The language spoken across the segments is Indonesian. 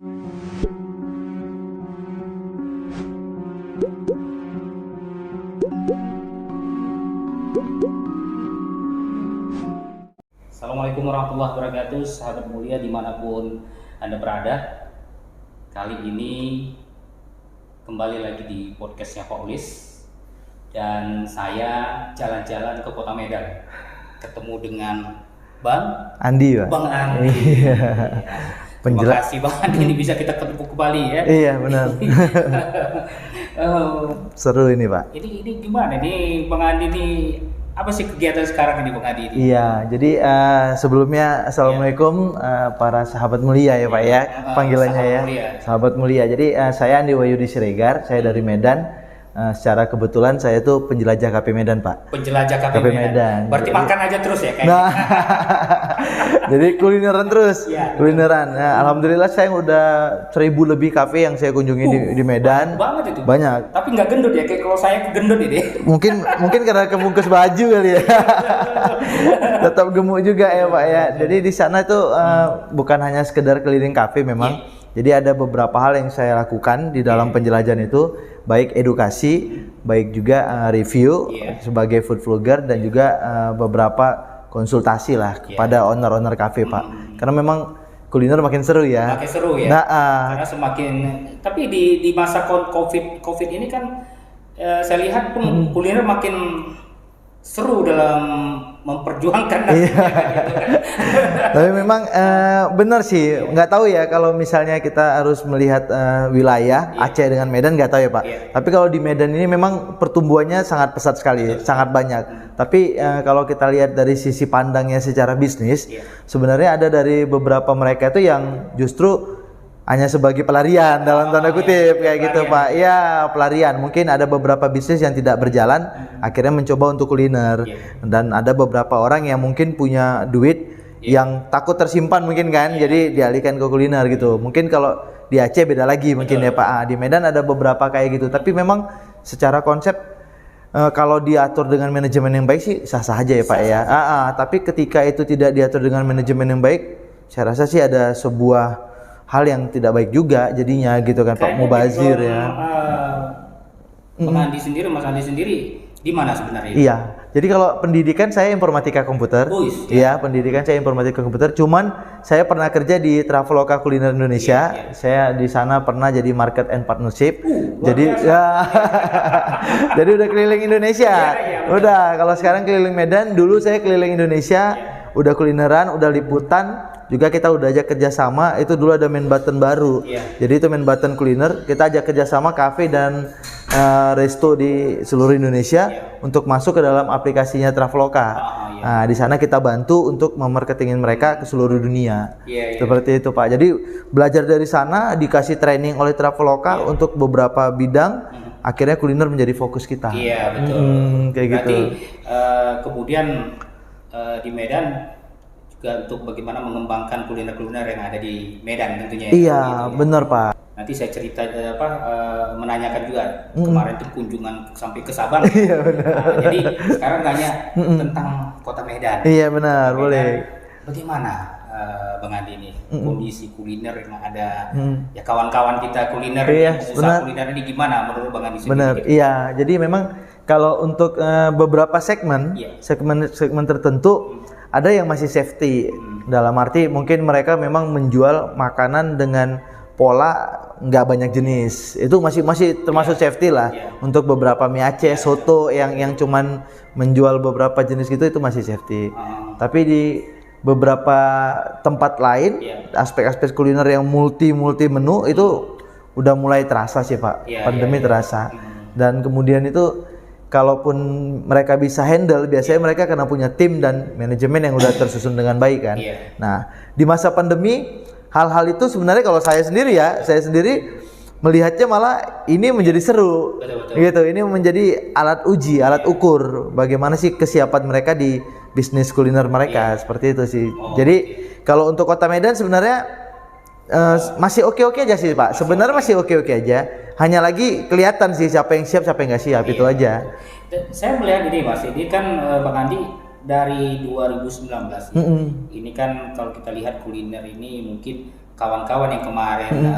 Assalamualaikum warahmatullahi wabarakatuh, sahabat mulia dimanapun Anda berada. Kali ini kembali lagi di podcastnya Pak Ulis, dan saya jalan-jalan ke kota Medan, ketemu dengan Bang Andi, Pak. Bang Andi. Iya. Terima kasih Bang Andi, ini bisa kita ketemu kembali ya. Iya, benar. Seru ini, Pak. Ini gimana nih Bang Andi nih? Apa sih kegiatan sekarang ini Bang Andi ini? Iya, jadi sebelumnya Assalamualaikum para sahabat mulia ya Pak ya, panggilannya sahabat ya, mulia. sahabat mulia. Jadi saya Andi Wahyudi Siregar, saya dari Medan. Secara kebetulan saya tuh penjelajah KP Medan, Pak. Penjelajah KP Medan. Berarti Jadi, makan aja terus ya kayaknya. Nah, jadi kulineran terus, Ya, kulineran. Nah, alhamdulillah saya udah 1000 lebih kafe yang saya kunjungi di Medan. Banget itu. Banyak. Tapi nggak gendut ya, kayak kalau saya gendut ini. Mungkin karena kebungkus baju kali ya. Tetap gemuk juga ya Pak ya. Jadi di sana itu bukan hanya sekedar keliling kafe memang. Jadi ada beberapa hal yang saya lakukan di dalam penjelajahan itu, baik edukasi, baik juga review sebagai food vlogger, dan juga beberapa konsultasi lah kepada owner-owner kafe Pak. Karena memang kuliner makin seru ya. Makin seru ya. Nah, karena semakin, tapi di masa COVID ini kan saya lihat pun kuliner makin seru dalam memperjuangkan nasibnya, gitu kan. Tapi memang benar sih, nggak tahu ya kalau misalnya kita harus melihat wilayah Aceh dengan Medan, nggak tahu ya Pak. Tapi kalau di Medan ini memang pertumbuhannya sangat pesat sekali, sangat banyak. Tapi kalau kita lihat dari sisi pandangnya secara bisnis, sebenarnya ada dari beberapa mereka itu yang justru hanya sebagai pelarian dalam tanda kutip kayak gitu Pak. Ya, pelarian. Mungkin ada beberapa bisnis yang tidak berjalan, akhirnya mencoba untuk kuliner. Dan ada beberapa orang yang mungkin punya duit yang takut tersimpan mungkin kan, jadi dialihkan ke kuliner gitu. Mungkin kalau di Aceh beda lagi mungkin ya Pak. Di Medan ada beberapa kayak gitu. Tapi memang secara konsep kalau diatur dengan manajemen yang baik sih sah-sah aja ya Pak ya. Tapi ketika itu tidak diatur dengan manajemen yang baik, saya rasa sih ada sebuah hal yang tidak baik juga jadinya gitu kan Pak, mubazir ya. Mas Andi sendiri di mana sebenarnya? Iya. Jadi kalau pendidikan saya informatika komputer. Iya, pendidikan saya informatika komputer. Cuman saya pernah kerja di Traveloka Kuliner Indonesia. Saya di sana pernah jadi market and partnership. Jadi jadi udah keliling Indonesia. Udah, kalau sekarang keliling Medan, dulu saya keliling Indonesia. Udah kulineran, udah liputan, juga kita udah ajak kerjasama. Itu dulu ada main button baru, jadi itu main button kuliner. Kita ajak kerjasama kafe dan resto di seluruh Indonesia untuk masuk ke dalam aplikasinya Traveloka. Nah, di sana kita bantu untuk memarketingin mereka ke seluruh dunia. Seperti itu Pak. Jadi belajar dari sana, dikasih training oleh Traveloka untuk beberapa bidang. Akhirnya kuliner menjadi fokus kita. Iya, betul. Kayak Berarti, gitu. Kemudian di Medan juga untuk bagaimana mengembangkan kuliner-kuliner yang ada di Medan tentunya. Iya, gitu, benar Pak. Nanti saya cerita menanyakan juga kemarin tuh kunjungan sampai ke Sabang. Iya, benar. Jadi sekarang tanya tentang kota Medan. Iya, benar, Medan, boleh. Bagaimana Bang Andi ini kondisi kuliner yang ada, ya kawan-kawan kita kuliner, usaha kuliner ini gimana menurut Bang Andi sendiri? Benar, gitu? iya. Jadi memang kalau untuk beberapa segmen tertentu ada yang masih safety. Dalam arti mungkin mereka memang menjual makanan dengan pola nggak banyak jenis. Itu masih termasuk safety lah. Untuk beberapa mie Aceh, soto yang cuman menjual beberapa jenis gitu, itu masih safety. Tapi di beberapa tempat lain, aspek-aspek kuliner yang multi menu itu udah mulai terasa sih Pak. Pandemi terasa. Dan kemudian itu kalaupun mereka bisa handle, biasanya mereka karena punya tim dan manajemen yang udah tersusun dengan baik kan. Nah, di masa pandemi, hal-hal itu sebenarnya kalau saya sendiri melihatnya malah ini menjadi seru. Gitu. Ini menjadi alat uji, alat ukur bagaimana sih kesiapan mereka di bisnis kuliner mereka, seperti itu sih. Jadi kalau untuk Kota Medan sebenarnya masih oke-oke aja sih Pak. Sebenarnya masih oke-oke aja. Hanya lagi kelihatan sih siapa yang siap, siapa yang nggak siap, itu aja. Saya melihat ini Mas, ini kan Bang Andi dari 2019 ini kan kalau kita lihat kuliner ini mungkin kawan-kawan yang kemarin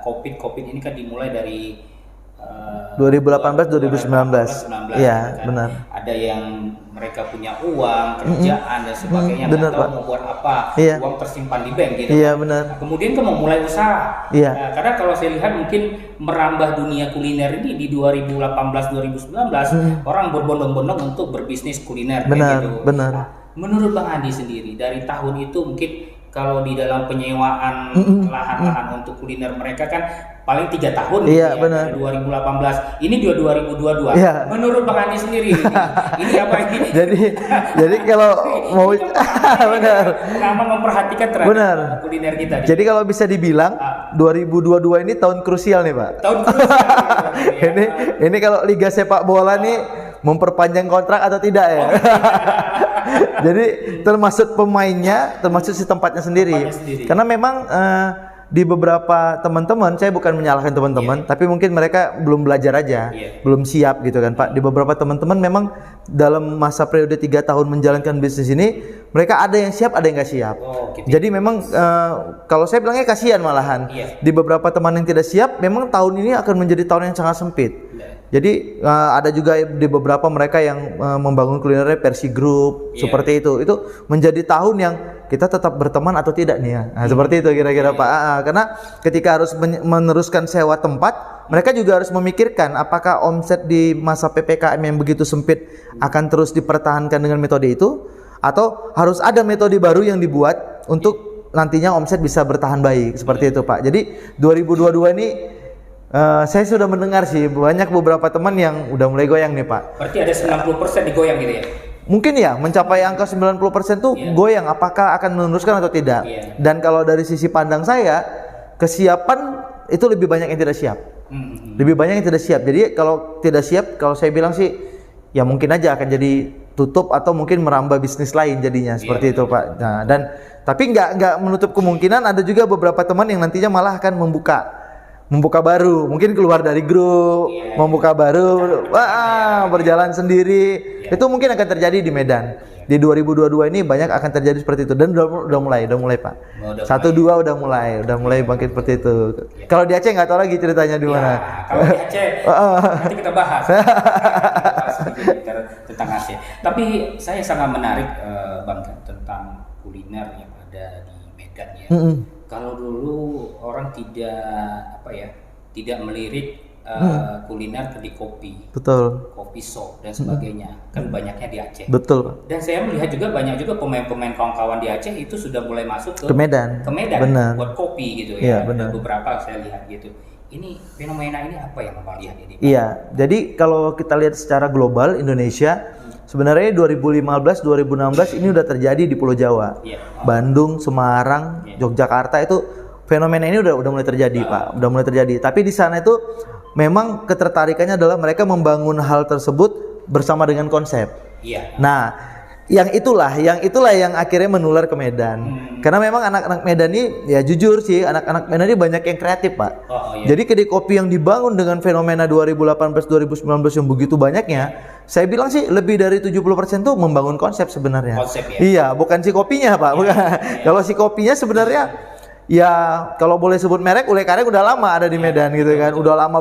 COVID ini kan dimulai dari 2018 2019. Iya, kan? benar. Ada yang mereka punya uang, kerjaan dan sebagainya, nggak tahu mau buat apa, uang tersimpan di bank gitu. Iya, benar. Nah, kemudian kan mau mulai usaha. Iya. Nah, karena kalau saya lihat mungkin merambah dunia kuliner ini di 2018-2019 orang berbondong-bondong untuk berbisnis kuliner. Benar, gitu. benar. Nah, menurut Bang Andi sendiri dari tahun itu mungkin kalau di dalam penyewaan lahan-lahan untuk kuliner mereka kan paling 3 tahun iya, ya, benar. dari 2018 ini 2022. Iya. Menurut Bang Andi sendiri ini apa ini? jadi kalau mau benar. Aman memperhatikan terhadap kuliner kita. Jadi kalau bisa dibilang 2022 ini tahun krusial nih, Pak. Tahun krusial. ini kalau Liga Sepak Bola nih memperpanjang kontrak atau tidak ya? Jadi termasuk pemainnya, termasuk si tempatnya sendiri. Karena memang di beberapa teman-teman, saya bukan menyalahkan teman-teman, tapi mungkin mereka belum belajar aja, belum siap gitu kan Pak. Di beberapa teman-teman memang dalam masa periode 3 tahun menjalankan bisnis ini, mereka ada yang siap, ada yang nggak siap. Jadi memang kalau saya bilangnya kasihan malahan. Di beberapa teman yang tidak siap, memang tahun ini akan menjadi tahun yang sangat sempit. Jadi ada juga di beberapa mereka yang membangun kulinernya Persi Group seperti itu menjadi tahun yang kita tetap berteman atau tidak nih ya. Nah, seperti itu kira-kira Pak. Karena ketika harus meneruskan sewa tempat, mereka juga harus memikirkan apakah omset di masa PPKM yang begitu sempit akan terus dipertahankan dengan metode itu atau harus ada metode baru yang dibuat untuk nantinya omset bisa bertahan baik seperti itu Pak. Jadi 2022 ini saya sudah mendengar sih banyak beberapa teman yang udah mulai goyang nih Pak. Berarti ada 90% digoyang gitu ya? Mungkin ya mencapai angka 90% tuh goyang apakah akan meneruskan atau tidak. Dan kalau dari sisi pandang saya, kesiapan itu lebih banyak yang tidak siap. Lebih banyak yang tidak siap. Jadi kalau tidak siap, kalau saya bilang sih ya mungkin aja akan jadi tutup atau mungkin merambah bisnis lain jadinya seperti itu Pak. Nah, dan tapi nggak menutup kemungkinan ada juga beberapa teman yang nantinya malah akan membuka baru, mungkin keluar dari grup, membuka baru, berjalan sendiri. Itu mungkin akan terjadi di Medan. Di 2022 ini banyak akan terjadi seperti itu dan udah mulai Pak. 1-2 udah mulai bangkit seperti itu. Kalau di Aceh nggak tahu lagi ceritanya di mana. Kalau di Aceh nanti kita bahas tentang Aceh. Tapi saya sangat menarik Bang tentang kuliner yang ada di Medan ya. Kalau dulu orang tidak melirik kuliner di kopi, kopi shop dan sebagainya, kan banyaknya di Aceh. Betul Pak. Dan saya melihat juga banyak juga pemain-pemain kawan-kawan di Aceh itu sudah mulai masuk ke Medan, benar. Buat kopi gitu ya. Beberapa saya lihat gitu. Ini fenomena ini apa yang Bapak lihat ini? Iya, jadi kalau kita lihat secara global Indonesia sebenarnya 2015-2016 ini udah terjadi di Pulau Jawa, Bandung, Semarang, Yogyakarta itu fenomena ini udah mulai terjadi Pak, udah mulai terjadi. Tapi di sana itu memang ketertarikannya adalah mereka membangun hal tersebut bersama dengan konsep. Nah, yang itulah yang akhirnya menular ke Medan. Karena memang anak-anak Medan ini ya jujur sih anak-anak Medan ini banyak yang kreatif Pak. Jadi kedai kopi yang dibangun dengan fenomena 2018-2019 yang begitu banyaknya, saya bilang sih lebih dari 70% tuh membangun konsep sebenarnya. Iya, bukan si kopinya Pak. Kalau si kopinya sebenarnya ya kalau boleh sebut merek Ule Karek udah lama ada di Medan gitu kan. Udah lama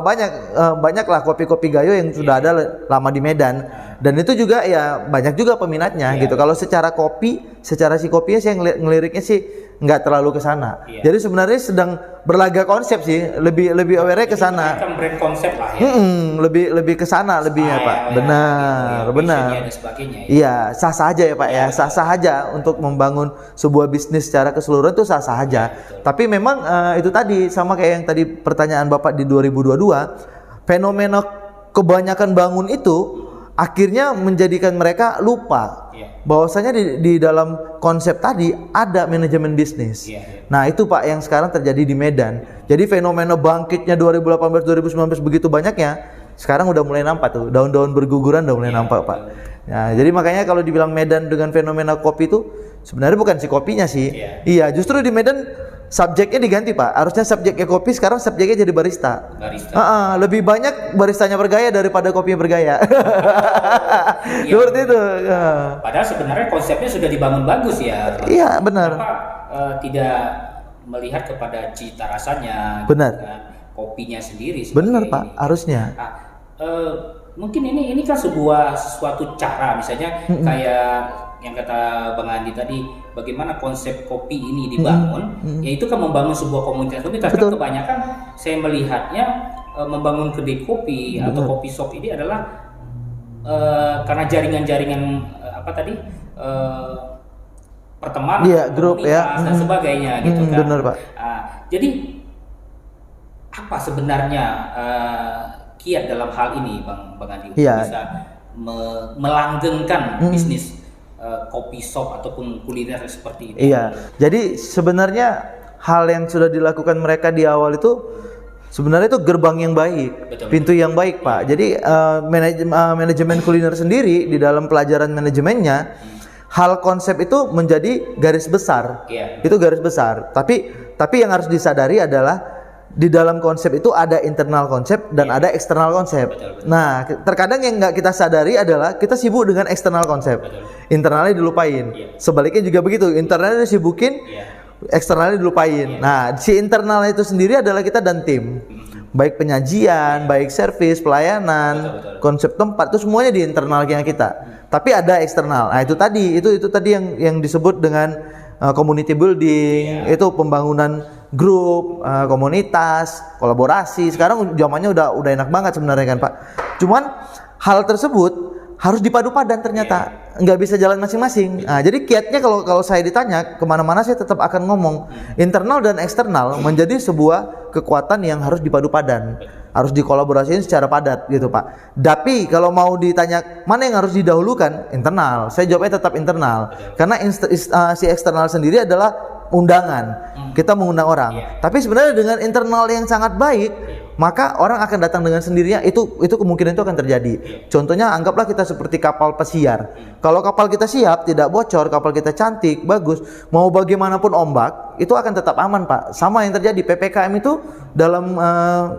banyak lah kopi-kopi gayo yang sudah ada lama di Medan. Dan itu juga ya banyak juga peminatnya gitu. Kalau secara si kopinya saya ngeliriknya sih nggak terlalu ke sana. Jadi sebenarnya sedang berlaga konsep sih, lebih aware ke sana. Brand konsep lah ya. Lebih ke sana lebihnya Pak. Benar. Iya, sah-sah aja ya Pak ya. Sah-sah aja untuk membangun sebuah bisnis secara keseluruhan itu sah-sah aja. Tapi memang itu tadi sama kayak yang tadi pertanyaan Bapak di 2022, fenomena kebanyakan bangun itu akhirnya menjadikan mereka lupa bahwasanya di dalam konsep tadi ada manajemen bisnis. Nah itu Pak yang sekarang terjadi di Medan. Jadi fenomena bangkitnya 2018-2019 begitu banyaknya, sekarang udah mulai nampak tuh daun-daun berguguran udah mulai nampak Pak. Nah, jadi makanya kalau dibilang Medan dengan fenomena kopi itu sebenarnya bukan si kopinya sih. Iya, justru di Medan subjeknya diganti Pak. Harusnya subjeknya kopi, sekarang subjeknya jadi barista. Lebih banyak baristanya bergaya daripada kopinya bergaya. Seperti itu. Padahal sebenarnya konsepnya sudah dibangun bagus ya. Iya benar. Tidak melihat kepada cita rasanya, benar, gitu kan, kopinya sendiri. Benar Pak, harusnya. Nah, mungkin ini kan suatu cara, misalnya kayak yang kata Bang Andi tadi, bagaimana konsep kopi ini dibangun, yaitu kan membangun sebuah komunitas. Kan kebanyakan saya melihatnya membangun kedai kopi atau kopi shop ini adalah karena jaringan-jaringan pertemanan, grup ya, dan sebagainya gitu kan. Benar Pak. Jadi apa sebenarnya kiat dalam hal ini, Bang Andi, untuk bisa melanggengkan bisnis kopi shop ataupun kuliner seperti ini? Iya, jadi sebenarnya hal yang sudah dilakukan mereka di awal itu sebenarnya itu gerbang yang baik, pintu yang baik Pak. Jadi manajemen kuliner sendiri di dalam pelajaran manajemennya, hal konsep itu menjadi garis besar. Itu garis besar. Tapi yang harus disadari adalah di dalam konsep itu ada internal konsep dan ada eksternal konsep. Nah, terkadang yang nggak kita sadari adalah kita sibuk dengan eksternal konsep, internalnya dilupain. Sebaliknya juga begitu, internalnya disibukin, eksternalnya dilupain. Nah, si internal itu sendiri adalah kita dan tim, baik penyajian, baik servis, pelayanan, konsep tempat, itu semuanya di internalnya kita. Tapi ada eksternal. Nah, itu tadi yang disebut dengan community building, itu pembangunan grup, komunitas, kolaborasi. Sekarang zamannya udah enak banget sebenarnya kan Pak. Cuman hal tersebut harus dipadu padan ternyata, nggak bisa jalan masing-masing. Nah, jadi kiatnya kalau saya ditanya kemana-mana saya tetap akan ngomong internal dan eksternal menjadi sebuah kekuatan yang harus dipadu padan, harus dikolaborasikan secara padat gitu Pak. Tapi kalau mau ditanya mana yang harus didahulukan, internal. Saya jawabnya tetap internal, karena si eksternal sendiri adalah undangan. Kita mengundang orang. Tapi sebenarnya dengan internal yang sangat baik, maka orang akan datang dengan sendirinya. Itu kemungkinan itu akan terjadi. Contohnya anggaplah kita seperti kapal pesiar. Kalau kapal kita siap, tidak bocor, kapal kita cantik, bagus, mau bagaimanapun ombak, itu akan tetap aman Pak. Sama yang terjadi PPKM itu dalam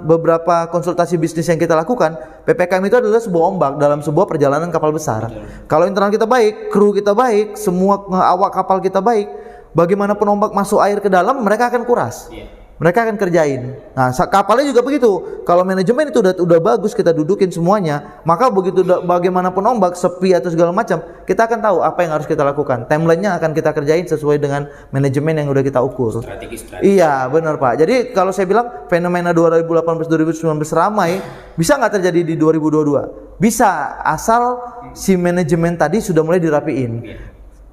beberapa konsultasi bisnis yang kita lakukan, PPKM itu adalah sebuah ombak dalam sebuah perjalanan kapal besar. Kalau internal kita baik, kru kita baik, semua awak kapal kita baik, bagaimanapun ombak masuk air ke dalam, mereka akan kuras. Mereka akan kerjain. Nah, kapalnya juga begitu. Kalau manajemen itu udah bagus, kita dudukin semuanya, maka begitu bagaimanapun ombak, sepi atau segala macam, kita akan tahu apa yang harus kita lakukan. Timelinenya akan kita kerjain sesuai dengan manajemen yang udah kita ukur. Strategi. Iya, benar Pak. Jadi kalau saya bilang fenomena 2018-2019 ramai, bisa nggak terjadi di 2022? Bisa, asal si manajemen tadi sudah mulai dirapiin.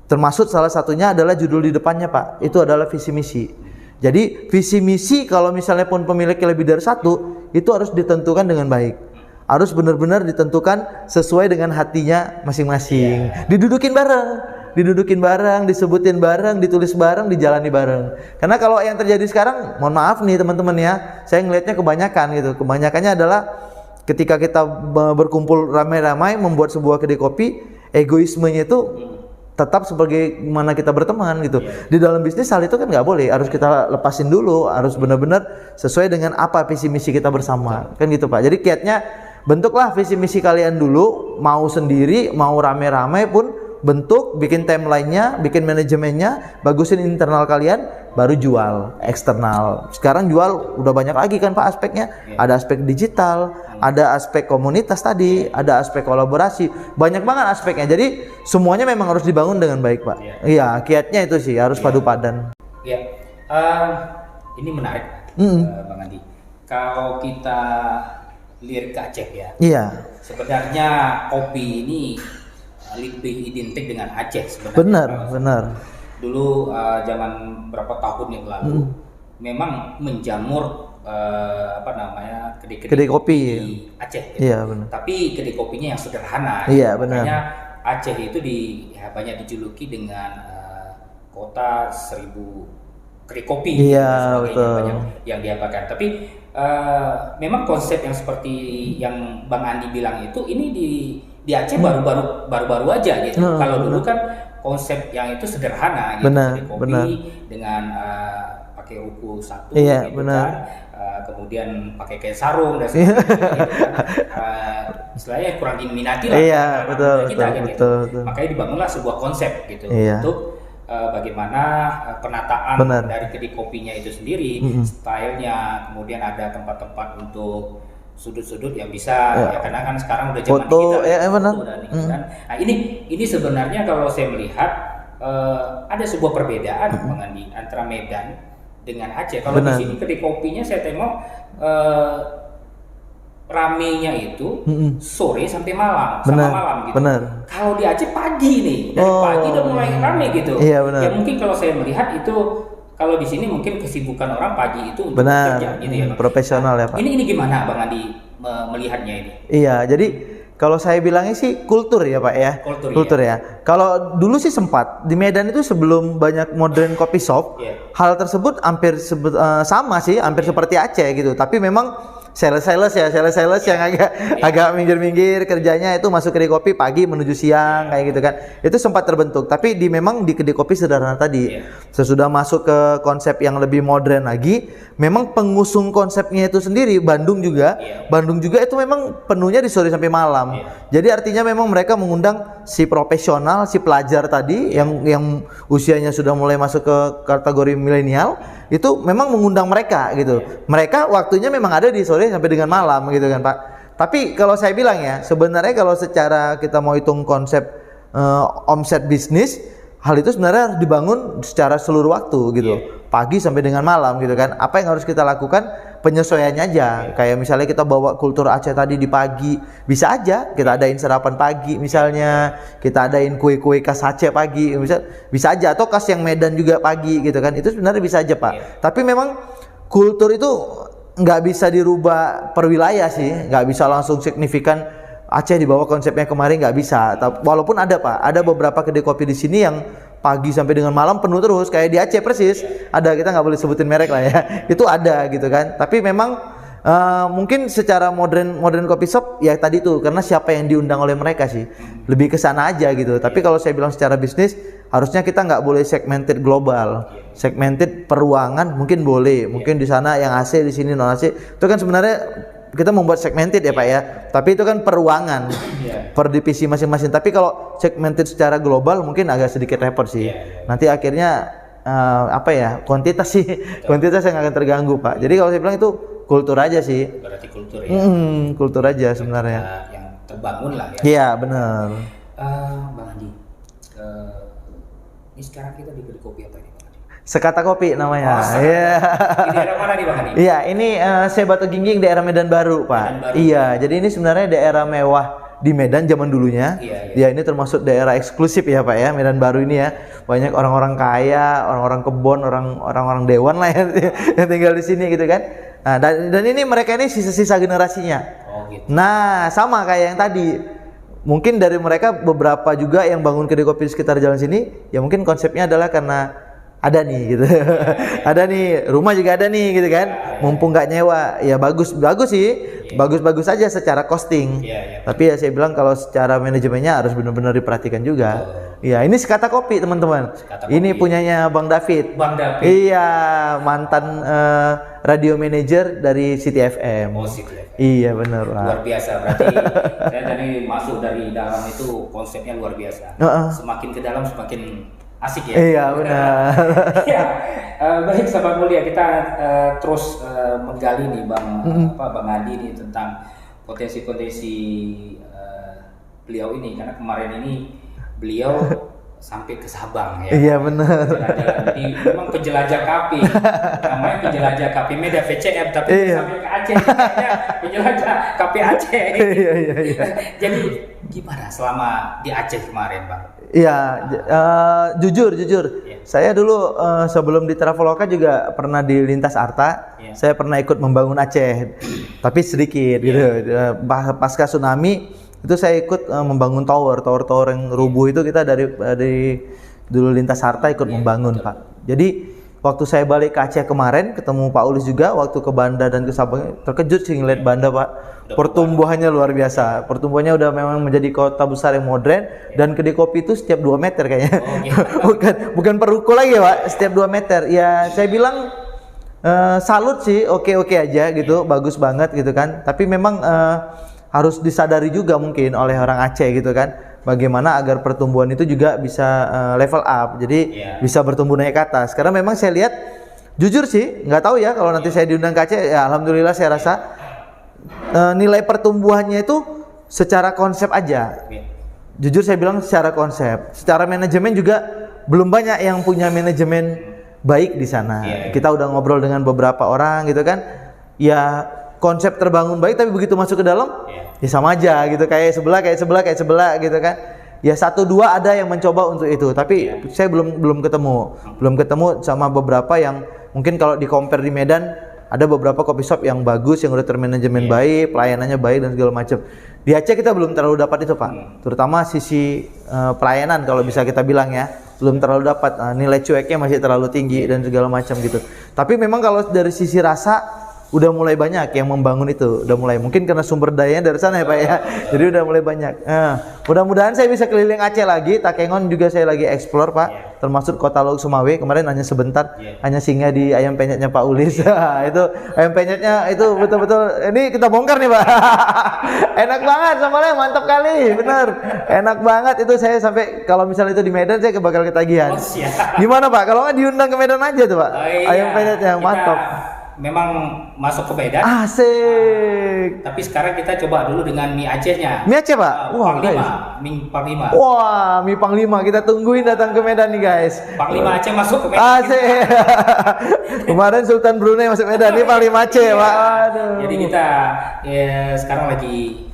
Termasuk salah satunya adalah judul di depannya Pak, itu adalah visi misi. Jadi visi misi kalau misalnya pun pemiliknya lebih dari satu, itu harus ditentukan dengan baik. Harus benar-benar ditentukan sesuai dengan hatinya masing-masing. Didudukin bareng, disebutin bareng, ditulis bareng, dijalani bareng. Karena kalau yang terjadi sekarang, mohon maaf nih teman-teman ya, saya ngelihatnya kebanyakan gitu. Kebanyakannya adalah ketika kita berkumpul ramai-ramai membuat sebuah kedai kopi, egoismenya itu tetap sebagai mana kita berteman gitu. Di dalam bisnis hal itu kan nggak boleh, harus kita lepasin dulu, harus benar-benar sesuai dengan apa visi misi kita bersama, kan gitu Pak. Jadi kiatnya bentuklah visi misi kalian dulu, mau sendiri, mau rame-rame pun bentuk, bikin timelinenya, bikin manajemennya, bagusin internal kalian, baru jual eksternal. Sekarang jual udah banyak lagi kan Pak aspeknya. Ada aspek digital, ada aspek komunitas tadi, ada aspek kolaborasi, banyak banget aspeknya. Jadi semuanya memang harus dibangun dengan baik Pak. Iya, kiatnya itu sih harus padu padan. Iya, ini menarik Bang Andi. Kalau kita lirik ke Aceh ya, sebenarnya kopi ini lebih identik dengan Aceh sebenarnya. Benar. Dulu zaman berapa tahun yang lalu memang menjamur kedai kopi di Aceh gitu. Iya, benar. Tapi kedai kopinya yang sederhana. Iya, benar. Makanya Aceh itu banyak dijuluki dengan kota 1000 kedai kopi. Iya, betul. Banyak yang diapakan. Tapi memang konsep yang seperti yang Bang Andi bilang itu ini di Aceh baru-baru aja gitu. Kalau dulu kan konsep yang itu sederhana gitu, benar, kopi benar. dengan pakai ruko satu, iya, gitu benar. Kan, kemudian pakai kain sarung dan sebagainya, gitu kan. Istilahnya kurang diminati lah. Iya, betul. Makanya dibangunlah sebuah konsep gitu untuk bagaimana penataan dari kedai kopinya itu sendiri, stylenya, kemudian ada tempat-tempat untuk sudut-sudut yang bisa ya karena kan sekarang udah zaman foto, digital kan. Nah ini sebenarnya kalau saya melihat ada sebuah perbedaan Bang Andi antara Medan dengan Aceh. Kalau di sini kedai kopinya saya tengok ramenya itu sore sampai malam, sama malam gitu. Kalau di Aceh pagi nih, dari pagi udah mulai rame gitu. Iya, ya mungkin kalau saya melihat itu, kalau di sini mungkin kesibukan orang pagi itu untuk bekerja gitu ya. Profesional ya Pak. Ini gimana Bang Andi melihatnya ini? Iya, jadi kalau saya bilangnya sih kultur ya Pak ya. Kultur ya. Kalau dulu sih sempat di Medan itu sebelum banyak modern coffee shop, hal tersebut hampir sama sih, hampir seperti Aceh gitu. Tapi memang sales yang agak minggir-minggir kerjanya itu masuk kedai kopi pagi menuju siang kayak gitu kan. Itu sempat terbentuk. Tapi memang di kedai kopi sederhana tadi. Sesudah masuk ke konsep yang lebih modern lagi, memang pengusung konsepnya itu sendiri Bandung juga itu memang penuhnya di sore sampai malam. Jadi artinya memang mereka mengundang si profesional, si pelajar tadi yang usianya sudah mulai masuk ke kategori milenial, itu memang mengundang mereka gitu. Mereka waktunya memang ada di sore sampai dengan malam gitu kan Pak. Tapi kalau saya bilang ya, sebenarnya kalau secara kita mau hitung konsep omset bisnis, hal itu sebenarnya harus dibangun secara seluruh waktu gitu. Pagi sampai dengan malam gitu kan. Apa yang harus kita lakukan? Penyesuaiannya aja. Kayak misalnya kita bawa kultur Aceh tadi di pagi, bisa aja kita adain sarapan pagi misalnya, kita adain kue-kue khas Aceh pagi, bisa aja, atau khas yang Medan juga pagi gitu kan. Itu sebenarnya bisa aja Pak. Tapi memang kultur itu nggak bisa dirubah per wilayah sih, nggak bisa langsung signifikan Aceh dibawa konsepnya kemarin, nggak bisa. Walaupun ada Pak, ada beberapa kedai kopi di sini yang pagi sampai dengan malam penuh terus, kayak di Aceh persis. Ada, kita nggak boleh sebutin merek lah ya. Itu ada gitu kan. Tapi memang mungkin secara modern coffee shop ya tadi tuh, karena siapa yang diundang oleh mereka sih, lebih ke sana aja gitu. Tapi kalau saya bilang secara bisnis, harusnya kita nggak boleh segmented global, segmented per ruangan mungkin boleh, mungkin di sana yang AC, di sini non AC. Itu kan sebenarnya kita membuat segmented ya Pak ya, tapi itu kan per ruangan, per divisi masing-masing. Tapi kalau segmented secara global mungkin agak sedikit repot sih. Nanti akhirnya kuantitas yang akan terganggu Pak. Jadi kalau saya bilang itu kultur aja sih. Berarti kultur ya. Kultur aja sebenarnya. Yang terbangun lah ya. Iya benar. Bang Andi, ini sekarang kita di kedai kopi apa ini Bang Andi? Sekata Kopi namanya. Di daerah mana nih Bang Andi? Iya, ini saya Batu Gingging, daerah Medan Baru Pak. Iya, jadi ini sebenarnya daerah mewah di Medan zaman dulunya. Ya ini termasuk daerah eksklusif ya Pak ya, Medan Baru ini ya. Banyak orang-orang kaya, orang-orang kebon, orang-orang dewan lah yang tinggal di sini gitu kan. Nah, dan ini mereka ini sisa-sisa generasinya. Nah, sama kayak yang tadi. Mungkin dari mereka beberapa juga yang bangun kedai kopi di sekitar jalan sini, ya mungkin konsepnya adalah karena ada nih gitu. Ada nih, rumah juga ada nih gitu kan. Mumpung nggak nyewa, ya bagus sih. Bagus-bagus aja secara costing. Tapi ya saya bilang kalau secara manajemennya harus benar-benar diperhatikan juga. Iya, ini Sekata Kopi teman-teman. Ini punyanya Bang David. Iya, mantan radio manager dari City FM. Iya benar. Luar biasa, berarti saya tadi masuk dari dalam itu konsepnya luar biasa. Semakin ke dalam semakin asik ya. Iya benar. Ya, baik sahabat mulia, kita terus menggali nih Bang Andi nih tentang potensi-potensi beliau ini, karena kemarin ini beliau sampai ke Sabang ya. Iya benar. Jadi memang penjelajah kopi. Namanya penjelajah kopi Medan VCM, tapi sampai ke Aceh penjelajah kopi Aceh. Iya. Jadi gimana selama di Aceh kemarin, Bang? Iya, jujur. Saya dulu sebelum di Traveloka juga pernah di Lintas Arta. Saya pernah ikut membangun Aceh, tapi sedikit gitu. Pasca tsunami itu saya ikut membangun tower yang rubuh itu, kita dari dulu Lintas Arta ikut membangun Pak. Jadi waktu saya balik ke Aceh kemarin ketemu Pak Ulis juga, waktu ke Banda dan ke Sabang, terkejut sih ngeliat Banda Pak. Pertumbuhannya luar biasa. Pertumbuhannya udah memang menjadi kota besar yang modern, dan kedai kopi itu setiap 2 meter kayaknya. bukan per ruko lagi ya Pak, setiap 2 meter. Ya saya bilang salut sih, oke aja gitu, bagus banget gitu kan. Tapi memang harus disadari juga mungkin oleh orang Aceh gitu kan, bagaimana agar pertumbuhan itu juga bisa level up. Jadi bisa bertumbuh naik ke atas. Karena memang saya lihat, jujur sih, nggak tahu ya kalau nanti saya diundang ke Aceh, ya alhamdulillah saya rasa nilai pertumbuhannya itu secara konsep aja. Jujur saya bilang secara konsep. Secara manajemen juga belum banyak yang punya manajemen baik di sana. Kita udah ngobrol dengan beberapa orang gitu kan. Ya konsep terbangun baik, tapi begitu masuk ke dalam ya sama aja gitu, kayak sebelah gitu kan. Ya 1-2 ada yang mencoba untuk itu, tapi saya belum ketemu sama beberapa yang mungkin kalau di compare di Medan ada beberapa coffee shop yang bagus, yang udah termanajemen baik, pelayanannya baik dan segala macam. Di Aceh kita belum terlalu dapat itu Pak, terutama sisi pelayanan kalau bisa kita bilang ya, belum terlalu dapat, nilai cueknya masih terlalu tinggi dan segala macam gitu. Tapi memang kalau dari sisi rasa udah mulai banyak yang membangun itu, udah mulai, mungkin karena sumber dayanya dari sana ya Pak ya, jadi udah mulai banyak. Mudah-mudahan saya bisa keliling Aceh lagi. Takengon juga saya lagi explore Pak, termasuk Kota Lok Sumawe, kemarin hanya sebentar, hanya singgah di ayam penyetnya Pak Ulis. Itu ayam penyetnya itu betul-betul, ini kita bongkar nih Pak. Enak banget sambalnya, mantap kali, bener, enak banget itu. Saya sampai kalau misalnya itu di Medan saya bakal ketagihan. Gimana Pak, kalau nggak diundang ke Medan aja tuh Pak, ayam penyetnya mantap. Memang masuk ke Medan. Asik. Tapi sekarang kita coba dulu dengan mie Acehnya. Mie Aceh Pak? Wah guys. Mie Panglima. Wah, mie Panglima, kita tungguin datang ke Medan nih guys. Panglima Aceh masuk ke Medan. Asik. Kemarin Sultan Brunei masuk Medan, ini Panglima Aceh Pak. Aduh. Jadi kita sekarang lagi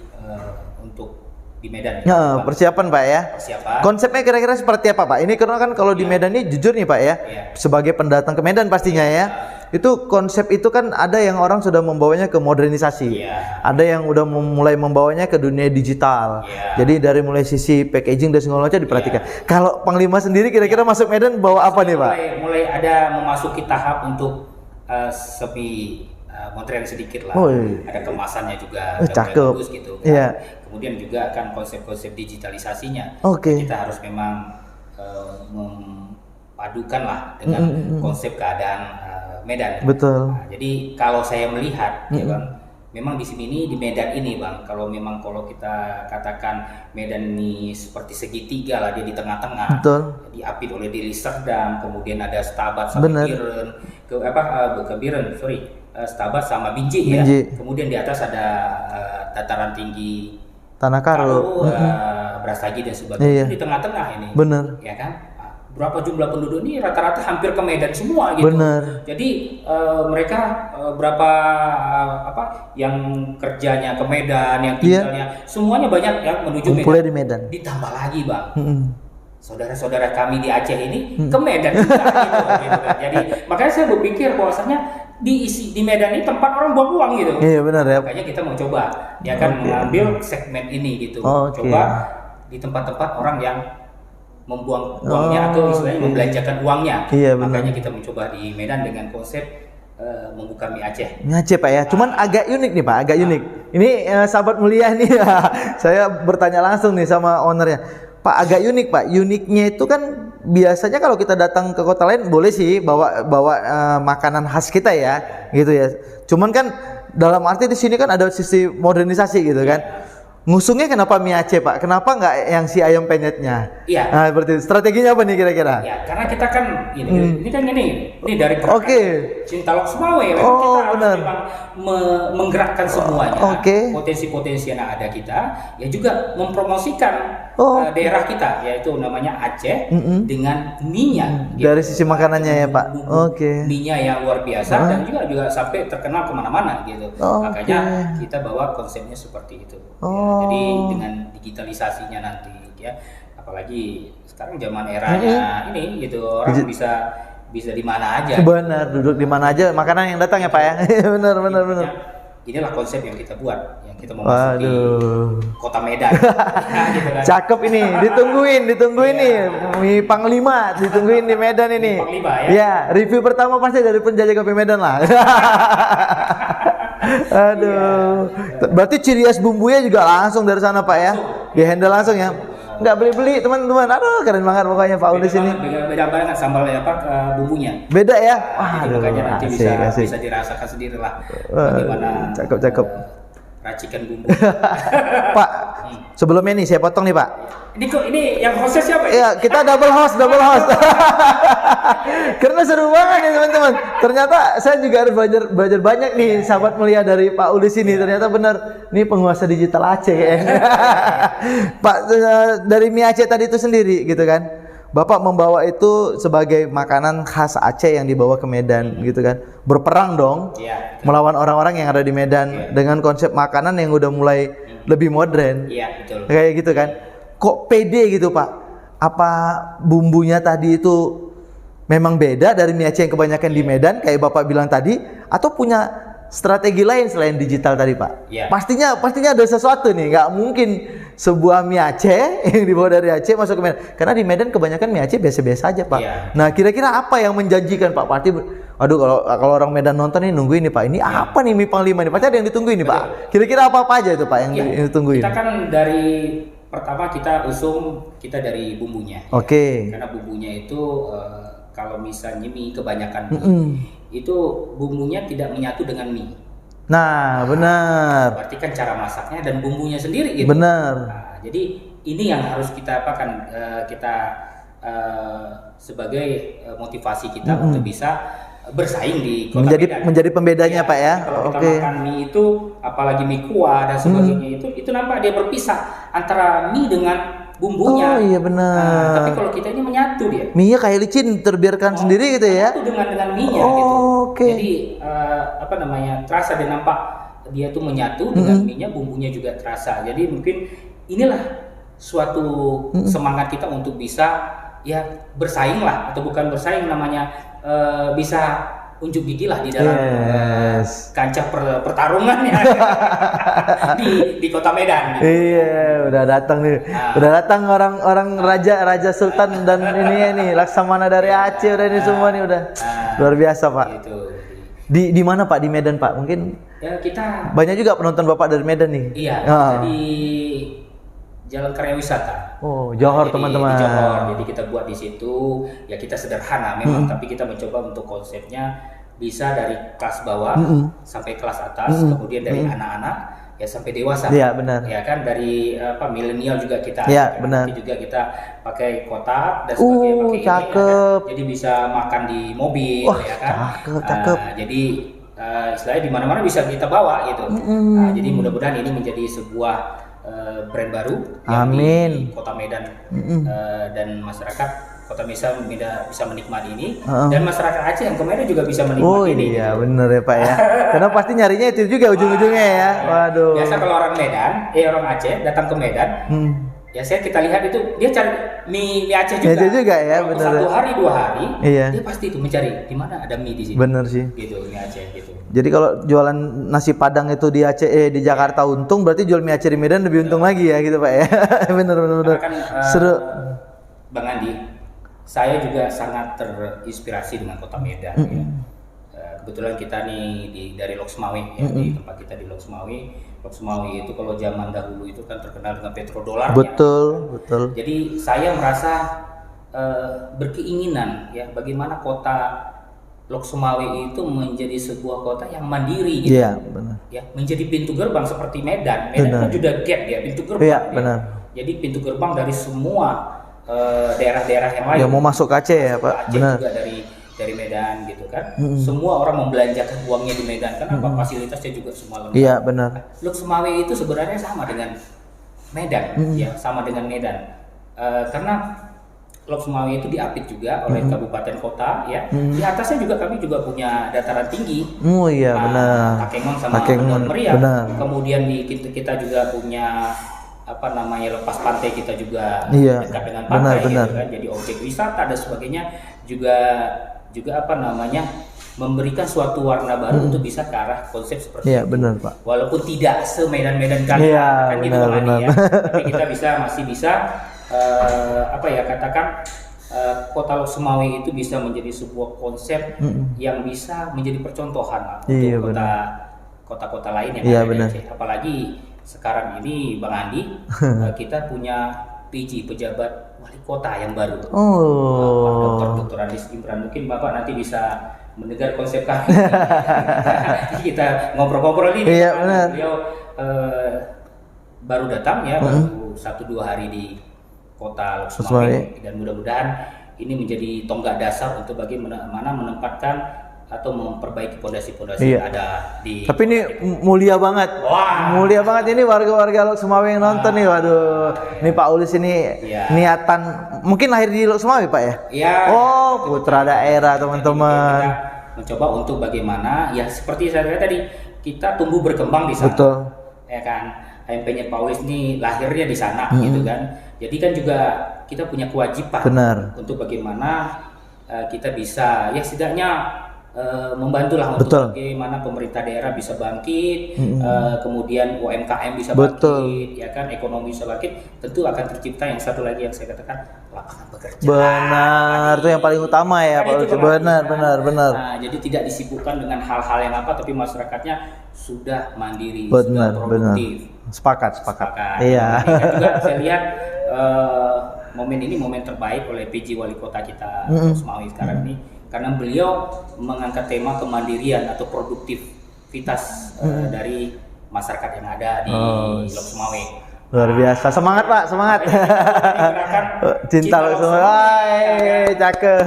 untuk di Medan. Persiapan Pak ya. Persiapan. Konsepnya kira-kira seperti apa Pak? Ini karena kan kalau di Medan ini jujur nih Pak ya, sebagai pendatang ke Medan pastinya ya. Itu konsep itu kan ada yang orang sudah membawanya ke modernisasi, ada yang udah mulai membawanya ke dunia digital. Jadi dari mulai sisi packaging dan segala macam diperhatikan. Kalau Panglima sendiri kira-kira masuk Medan bawa apa nih Pak? Mulai ada memasuki tahap untuk semi modern sedikit lah. Ada kemasannya juga cakep bagus gitu kan. Kemudian juga kan konsep-konsep digitalisasinya. Kita harus memang memadukan lah dengan konsep keadaan Medan. Betul. Nah, jadi kalau saya melihat, ya Bang, memang di sini di Medan ini Bang, kalau kita katakan Medan ini seperti segitiga lah, dia di tengah-tengah. Betul. Diapit oleh Deli Serdang, kemudian ada Stabat sama Biren, Stabat sama Binjai ya. Kemudian di atas ada dataran tinggi Tanah Karo, Brastagi dan sebagainya. Di tengah-tengah ini. Bener. Ya kan? Berapa jumlah penduduk ini rata-rata hampir ke Medan semua gitu. Bener. Jadi mereka berapa yang kerjanya ke Medan, yang tinggalnya semuanya banyak yang menuju Medan. Di Medan. Ditambah lagi Bang, saudara-saudara kami di Aceh ini ke Medan juga gitu kan. Jadi makanya saya berpikir bahwasanya di Medan ini tempat orang buang uang gitu. Iya benar ya. Makanya kita mau coba ya kan mengambil segmen ini gitu. Coba di tempat-tempat orang yang membuang uangnya atau istilahnya membelanjakan uangnya. Makanya kita mencoba di Medan dengan konsep membuka mie Aceh. Mie Aceh Pak ya. Cuman agak unik nih Pak, agak unik. Ini sahabat mulia nih. Saya bertanya langsung nih sama ownernya. Pak, agak unik Pak. Uniknya itu kan biasanya kalau kita datang ke kota lain boleh sih bawa makanan khas kita ya, gitu ya. Cuman kan dalam arti di sini kan ada sisi modernisasi gitu kan. Ngusungnya kenapa mie Aceh Pak? Kenapa nggak yang si ayam penyetnya? Iya. Nah, berarti strateginya apa nih kira-kira? Ya, karena kita kan ini kan ini dari Cinta Lok Sumawe. Memang kita harus memang menggerakkan semuanya. Potensi-potensi yang ada kita, ya juga mempromosikan daerah kita, yaitu namanya Aceh dengan mie-nya. Dari sisi makanannya ya Pak. Mie-nya yang luar biasa dan juga sampai terkenal kemana-mana gitu. Makanya kita bawa konsepnya seperti itu. Jadi dengan digitalisasinya nanti ya, apalagi sekarang zaman eranya ini gitu, orang bisa di mana aja. Benar, duduk di mana aja, makanan yang datang ya Pak ya. Benar. Inilah konsep yang kita buat, yang kita mau masuk di kota Medan. Gitu kan. Cakep ini, ditungguin nih mie Panglima, ditungguin di Medan ini. Panglima ya. Ya, review pertama pasti dari penjajah kopi Medan lah. Aduh. Berarti ciri khas bumbunya juga langsung dari sana Pak ya? Di handle langsung ya? Nggak beli-beli teman-teman. Aduh, keren banget pokoknya Pak Ulis ini. Beda banget sambalnya bumbunya. Beda ya? Makanya nanti bisa dirasakan sendiri lah bagaimana cakep. racikan bumbu. Pak, Sebelumnya nih saya potong nih Pak. Ini yang hostnya siapa? Iya, kita double host. Karena seru banget nih teman-teman. Ternyata saya juga harus belajar banyak nih sahabat mulia dari Pak Ulis ini. Ternyata benar, ini penguasa digital Aceh kayaknya. Pak, dari mie Aceh tadi itu sendiri gitu kan. Bapak membawa itu sebagai makanan khas Aceh yang dibawa ke Medan gitu kan. Berperang dong melawan orang-orang yang ada di Medan dengan konsep makanan yang udah mulai lebih modern. Iya, betul. Kayak gitu kan. Kok pede gitu Pak? Apa bumbunya tadi itu memang beda dari mie Aceh yang kebanyakan di Medan kayak Bapak bilang tadi, atau punya strategi lain selain digital tadi Pak? Pastinya ada sesuatu nih. Nggak mungkin sebuah mie Aceh yang dibawa dari Aceh masuk ke Medan, karena di Medan kebanyakan mie Aceh biasa-biasa aja Pak. Nah kira-kira apa yang menjanjikan Pak? Pasti aduh, kalau orang Medan nonton nih nungguin nih Pak, ini apa nih mie Panglima nih? Pasti ada yang ditungguin nih Pak. Kira-kira apa aja itu Pak yang ditungguin? Kita kan dari pertama kita dari bumbunya. Karena bumbunya itu kalau misalnya mie kebanyakan mie, itu bumbunya tidak menyatu dengan mie. Nah, benar. Berarti kan cara masaknya dan bumbunya sendiri gitu. Benar. Nah, jadi ini yang harus kita apakan, kita sebagai motivasi kita untuk bisa bersaing di kota Medan. Menjadi pembedanya Pak ya. Kalau kita makan mie itu, apalagi mie kuah dan sebagainya, itu nampak dia berpisah antara mie dengan bumbunya. Oh iya benar. Tapi kalau kita ini menyatu dia. Mie-nya kayak licin terbiarkan sendiri gitu ya. Itu dengan mie-nya gitu. Jadi terasa dan nampak dia tuh menyatu dengan mie-nya, bumbunya juga terasa. Jadi mungkin inilah suatu semangat kita untuk bisa bersaing lah, atau bukan bersaing namanya, bisa unjuk gigi lah di dalam kancah pertarungan ya di kota Medan. Gitu. Iya, udah datang nih. Udah datang orang Raja Sultan dan ini Laksamana dari Aceh udah ini semua nih udah. Luar biasa Pak. Gitu. Di mana Pak? Di Medan Pak? Mungkin kita banyak juga penonton Bapak dari Medan nih. Iya, di Jalan Karya Wisata. Oh, Johor teman-teman. Di Johor. Jadi kita buat di situ. Ya kita sederhana memang, tapi kita mencoba untuk konsepnya bisa dari kelas bawah sampai kelas atas, kemudian dari anak-anak ya sampai dewasa. Iya, benar. Ya kan, dari milenial juga kita. Iya, benar. Nanti juga kita pakai kotak dan sebagainya, pakai cakep. Jadi bisa makan di mobil, ya kan. Cakep. Jadi istilahnya di mana-mana bisa kita bawa gitu. Jadi mudah-mudahan ini menjadi sebuah brand baru yang di Kota Medan, dan masyarakat Kota Medan bisa menikmati ini, dan masyarakat Aceh yang ke Medan juga bisa menikmati ini. Iya, gitu. Bener ya Pak ya. Karena pasti nyarinya itu juga ujung-ujungnya ya. Waduh. Biasa kalau orang Medan, orang Aceh datang ke Medan, ya kita lihat itu dia cari mie Aceh juga. Aceh juga ya, benar. 1 hari 2 hari, dia pasti itu mencari di mana ada mie di sini. Bener sih. Gitu, mie Aceh gitu. Jadi kalau jualan nasi Padang itu di Aceh di Jakarta untung, berarti jual mie Aceh di Medan lebih untung lagi ya gitu Pak ya. Bener. Kan, seru. Bang Andi, saya juga sangat terinspirasi dengan Kota Medan. Ya. Kebetulan kita nih dari Loksmawe, ya, di tempat kita di Loksmawe. Loksmawe itu kalau zaman dahulu itu kan terkenal dengan petrodolarnya. Betul. Jadi saya merasa berkeinginan ya bagaimana kota Loksmawe itu menjadi sebuah kota yang mandiri gitu. Iya, benar. Ya, menjadi pintu gerbang seperti Medan. Medan kan juga gap ya, pintu gerbang. Iya, benar. Jadi pintu gerbang dari semua daerah-daerah yang lain. Yang mau masuk ke Aceh ya, Pak. Benar. Juga dari Medan gitu kan. Semua orang membelanjakan uangnya di Medan kan, fasilitasnya juga semua lengkap. Iya, benar. Loksmawe itu sebenarnya sama dengan Medan, ya, sama dengan Medan. Karena Loksmawe itu diapit juga oleh kabupaten kota, ya. Di atasnya juga kami juga punya dataran tinggi. Oh iya, benar. Takengon sama Kendor Meriah. Kemudian kita juga punya lepas pantai, kita juga dekat dengan pantai, gitu kan. Jadi objek wisata dan sebagainya juga memberikan suatu warna baru untuk bisa ke arah konsep seperti itu. Benar, Pak. Walaupun tidak se-Medan-Medan kali, kan gitu kan ya. Tapi kita masih bisa Kota Loksmawe itu bisa menjadi sebuah konsep yang bisa menjadi percontohan untuk kota-kota lain yang ada di Aceh. Apalagi sekarang ini Bang Andi, kita punya PJ, pejabat wali kota yang baru. Dr. Andis Imran. Mungkin Bapak nanti bisa mendengar konsep kami. Kita ngobrol-ngobrol ini. Iya, benar. Beliau baru datang ya, baru 1-2 hari di kota Lok Sumawe, dan mudah-mudahan ini menjadi tonggak dasar untuk bagaimana menempatkan atau memperbaiki pondasi-pondasi yang ada di. Tapi ini mulia banget. Wah. Mulia banget ini warga-warga Lok Sumawe yang nonton nih. Waduh. Ini Pak Ulis ini niatan mungkin lahir di Lok Sumawe, Pak ya? Iya. Oh, putra daerah, teman-teman. Kita mencoba untuk bagaimana ya seperti saya katakan tadi, kita tumbuh berkembang di sana. Betul. Ya kan. HMP-nya Pak Ulis ini lahirnya di sana gitu kan. Jadi kan juga kita punya kewajiban untuk bagaimana kita bisa ya setidaknya membantulah untuk bagaimana pemerintah daerah bisa bangkit, kemudian UMKM bisa bangkit, ya kan, ekonomi bisa bangkit, tentu akan tercipta yang satu lagi yang saya katakan, lapangan pekerjaan. Benar, itu yang paling utama ya, Pak Ulis. Benar. Nah, jadi tidak disibukkan dengan hal-hal yang apa, tapi masyarakatnya sudah mandiri, sudah produktif. Sepakat. Iya. Kan juga saya lihat momen ini momen terbaik oleh PJ Wali Kota kita Sumawe sekarang ini. Karena beliau mengangkat tema kemandirian atau produktivitas dari masyarakat yang ada di Lok Sumawe. Luar biasa, semangat Pak, semangat. Cinta Lok Sumawe, cakep.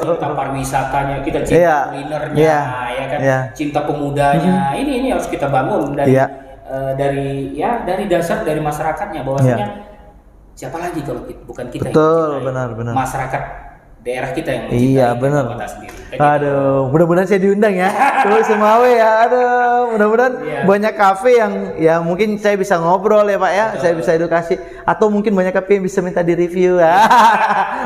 Cinta pariwisatanya, kita cinta kulinernya, ya kan, cinta pemudanya. Ini harus kita bangun dari dasar dari masyarakatnya, bahwasanya siapa lagi kalau bukan kita. Betul, benar. Masyarakat daerah kita yang benar. Kota sendiri. Aduh, mudah-mudahan saya diundang ya. Terus Sumawe ya. Aduh, mudah-mudahan banyak kafe yang ya mungkin saya bisa ngobrol ya Pak ya. Saya bisa edukasi atau mungkin banyak kafe yang bisa minta di review ya.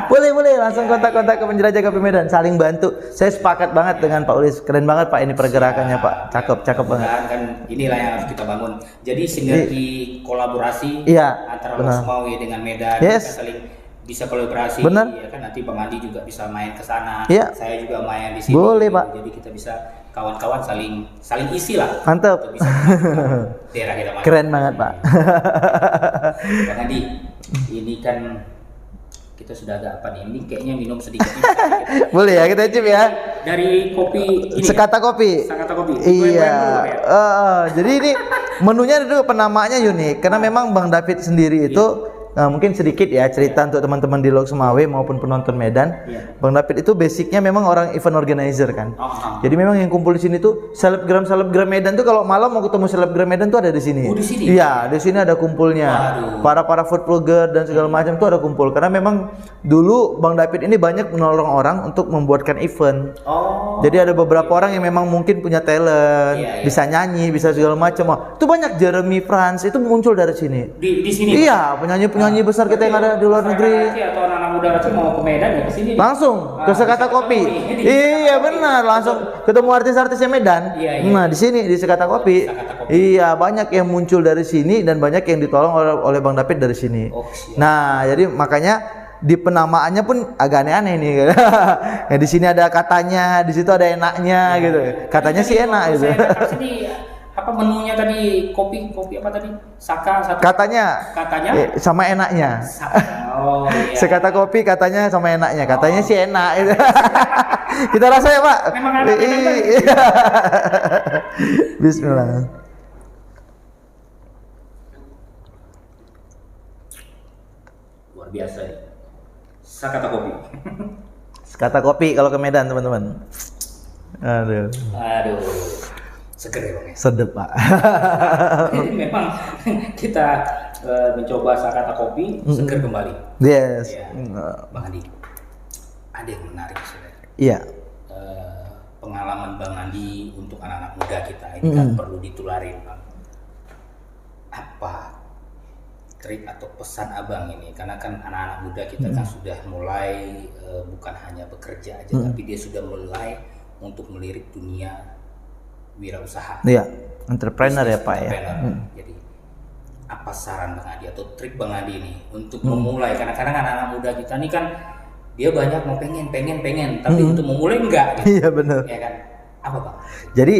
Boleh langsung kontak-kontak ke Penjelajah Kopi Medan, saling bantu. Saya sepakat banget dengan Pak Ulis. Keren banget Pak ini pergerakannya Pak. Cakep banget. Kan inilah yang harus kita bangun. Jadi sinergi kolaborasi antara Lok Sumawe dengan Medan, kita saling bisa kolaborasi, ya kan, nanti Bang Andi juga bisa main ke sana, saya juga main di sini. Boleh Pak. Jadi kita bisa kawan-kawan saling isi lah. Mantap. Bisa daerah kita main. Keren banget Pak. Bang Andi, ini kan kita sudah agak apa nih? Ini kayaknya minum sedikit. Boleh ya kita cip ya. Dari kopi ini. Sekata Kopi. Iya. Jadi ini menunya itu penamaannya unik karena memang Bang David sendiri itu mungkin sedikit ya cerita untuk teman-teman di Lok Sumawe maupun penonton Medan. Bang David itu basicnya memang orang event organizer kan. Jadi memang yang kumpul di sini tuh selebgram Medan tuh kalau malam mau ketemu selebgram Medan tuh ada di sini. Di sini? Iya, di sini ada kumpulnya. Para food blogger dan segala macam tuh ada kumpul karena memang dulu Bang David ini banyak menolong orang untuk membuatkan event. Jadi ada beberapa orang yang memang mungkin punya talent, bisa nyanyi, bisa segala macam. Itu banyak Jeremy Franz itu muncul dari sini. Di sini. Iya, penyanyi besar kita yang ada di luar negeri. Atau anak-anak muda kecil mau ke Medan ya ke sini. Langsung ke Sekata Kopi. Iya benar, langsung ketemu artis-artisnya Medan. Nah, di sini di Sekata Kopi. Iya, banyak yang muncul dari sini dan banyak yang ditolong oleh Bang David dari sini. Nah, jadi makanya di penamaannya pun agak aneh-aneh nih. Ya, di sini ada katanya, di situ ada enaknya gitu. Katanya sih enak gitu. Apa menunya tadi, kopi apa tadi, katanya sama enaknya. Sekata Kopi katanya sama enaknya, katanya sih enak gitu. Kita rasa ya Pak. Memang enak. Bismillah. Luar biasa ya. Sekata Kopi. Sekata Kopi kalau ke Medan teman-teman. Aduh. Seger ya Bang ya? Sedep Pak. Jadi memang kita mencoba Sekata Kopi seger kembali. Yes. Ya. Bang Andi, ada yang menarik sebenarnya. Iya. Pengalaman Bang Andi untuk anak-anak muda kita ini kan perlu ditularin Bang. Apa trik atau pesan Abang ini? Karena kan anak-anak muda kita kan sudah mulai bukan hanya bekerja aja, tapi dia sudah mulai untuk melirik dunia wirausaha. Iya, entrepreneur ya Pak ya. Jadi apa saran Bang Andi atau trik Bang Andi ini untuk memulai? Karena kadang anak-anak muda kita ini kan dia banyak mau pengen, tapi untuk memulai enggak gitu. Iya benar. Ya kan? Apa Bang? Jadi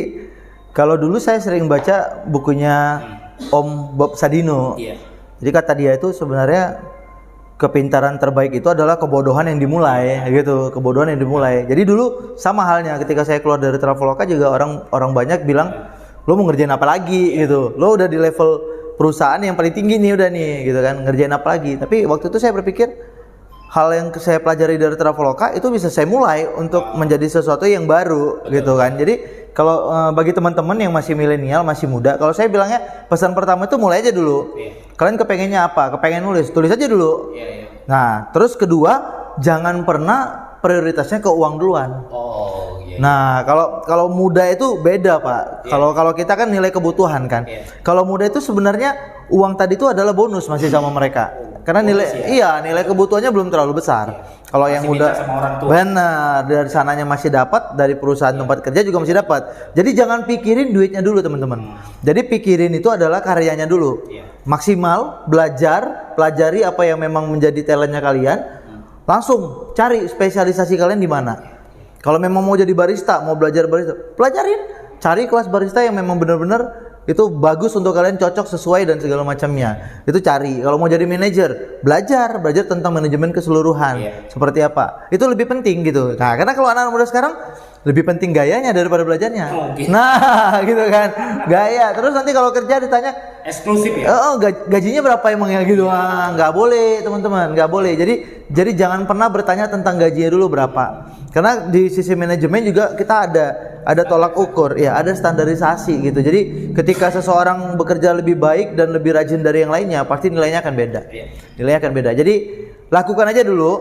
kalau dulu saya sering baca bukunya Om Bob Sadino. Iya. Jadi kata dia itu sebenarnya kepintaran terbaik itu adalah kebodohan yang dimulai gitu, kebodohan yang dimulai. Jadi dulu sama halnya ketika saya keluar dari Traveloka juga orang banyak bilang lo mau ngerjain apa lagi gitu. Lo udah di level perusahaan yang paling tinggi nih udah nih gitu kan, ngerjain apa lagi. Tapi waktu itu saya berpikir hal yang saya pelajari dari Traveloka itu bisa saya mulai untuk menjadi sesuatu yang baru gitu kan. Jadi kalau bagi teman-teman yang masih milenial, masih muda, kalau saya bilangnya pesan pertama itu mulai aja dulu. Kalian kepengennya apa? Kepengen nulis, tulis aja dulu. Nah, terus kedua, jangan pernah prioritasnya ke uang duluan. Nah, kalau muda itu beda, Pak. Kalau kita kan nilai kebutuhan kan. Kalau muda itu sebenarnya uang tadi itu adalah bonus masih sama mereka. Karena nilai kebutuhannya belum terlalu besar. Kalau yang muda benar, dari sananya masih dapat, dari perusahaan tempat kerja juga masih dapat. Jadi jangan pikirin duitnya dulu, teman-teman. Jadi pikirin itu adalah karyanya dulu. Maksimal belajar, pelajari apa yang memang menjadi talentnya kalian. Langsung cari spesialisasi kalian di mana. Kalau memang mau jadi barista, mau belajar barista, pelajarin. Cari kelas barista yang memang benar-benar itu bagus untuk kalian, cocok, sesuai dan segala macamnya. Itu cari. Kalau mau jadi manajer, belajar tentang manajemen keseluruhan. Seperti apa? Itu lebih penting gitu. Nah, karena kalau anak muda sekarang lebih penting gayanya daripada belajarnya. Nah, gitu kan. Gaya. Terus nanti kalau kerja ditanya eksklusif ya. Gajinya berapa emang ya gitu. Nggak boleh, teman-teman, nggak boleh. Jadi jangan pernah bertanya tentang gajinya dulu berapa. Karena di sisi manajemen juga kita ada tolak ukur, ya, ada standarisasi gitu. Jadi ketika seseorang bekerja lebih baik dan lebih rajin dari yang lainnya, pasti nilainya akan beda. Nilainya akan beda. Jadi lakukan aja dulu,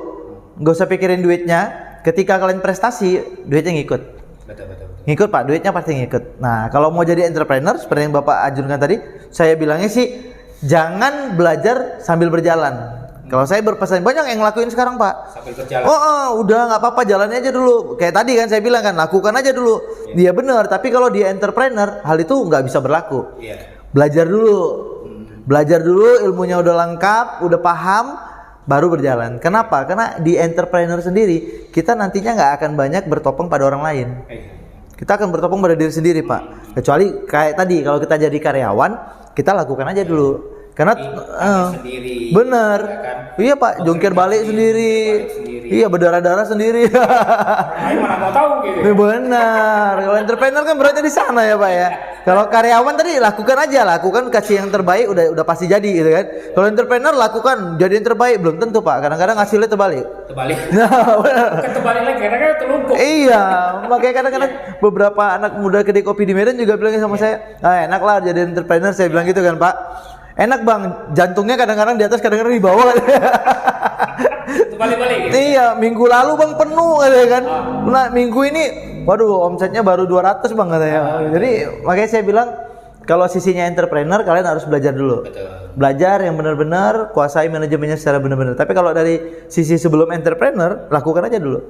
nggak usah pikirin duitnya. Ketika kalian prestasi, duitnya ngikut. Betul. Ngikut, Pak, duitnya pasti ngikut. Nah, kalau mau jadi entrepreneur seperti yang Bapak ajurkan tadi, saya bilangnya sih jangan belajar sambil berjalan. Kalau saya berpesan, banyak yang ngelakuin sekarang, Pak. Sambil berjalan. Udah nggak apa-apa, jalannya aja dulu. Kayak tadi kan saya bilang kan, lakukan aja dulu. Dia benar, tapi kalau dia entrepreneur, hal itu nggak bisa berlaku. Belajar dulu. Belajar dulu, ilmunya udah lengkap, udah paham, baru berjalan. Kenapa? Karena di entrepreneur sendiri, kita nantinya nggak akan banyak bertopeng pada orang lain. Kita akan bertopeng pada diri sendiri, Pak. Kecuali kayak tadi, kalau kita jadi karyawan, kita lakukan aja dulu. Karena sendiri, bener, ya kan? Iya, Pak, jungkir balik sendiri, iya, berdarah-darah sendiri. Ayo mana mau tahu gitu. Bener, kalau entrepreneur kan berarti di sana ya, Pak ya. Kalau karyawan tadi lakukan kasih yang terbaik, udah pasti jadi gitu kan. Kalau entrepreneur lakukan jadi yang terbaik, belum tentu, Pak. Kadang-kadang hasilnya terbalik. Nah, benar. Bukan terbalik lagi, kadang-kadang terlumpuk. Iya, makanya kadang-kadang beberapa anak muda kedai kopi di Medan juga bilangnya sama saya, enak lah jadi entrepreneur, saya bilang gitu kan, Pak. Enak, Bang, jantungnya kadang-kadang di atas, kadang-kadang di bawah. Balik-balik gitu. Iya, minggu lalu, Bang, penuh katanya kan. Nah, minggu ini waduh, omsetnya baru 200, Bang, katanya. Jadi makanya saya bilang kalau sisinya entrepreneur, kalian harus belajar dulu. Belajar yang benar-benar, kuasai manajemennya secara benar-benar. Tapi kalau dari sisi sebelum entrepreneur, lakukan aja dulu.